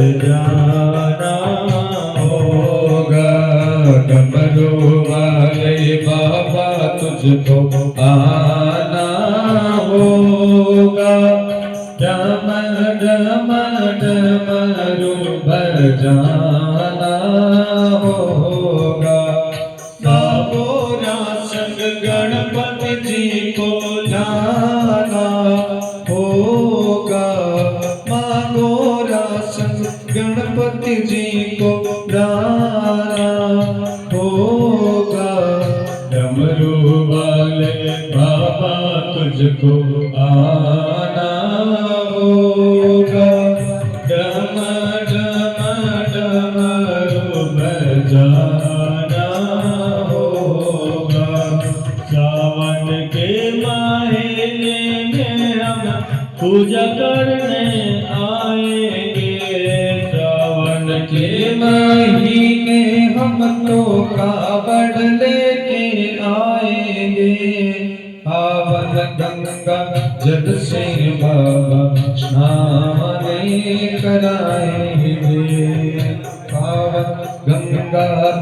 जाना होगा डमरू वाले बाबा तुझको आना होगा। डम डम डमरू बजाना होगा। बाबोरा संग गणपति जी को लाना होगा। मागोरा संग गणपति जी को लाना होगा। डमरू वाले बाबा तुझको आना होगा। डम डम डमरू बजाना होगा। सावन के महीने में हम पूजा करने आएंगे। सावन के महीने हम तो कावड़ लेके आएंगे। पावन गंगा जल से बाबा स्नान कराएंगे।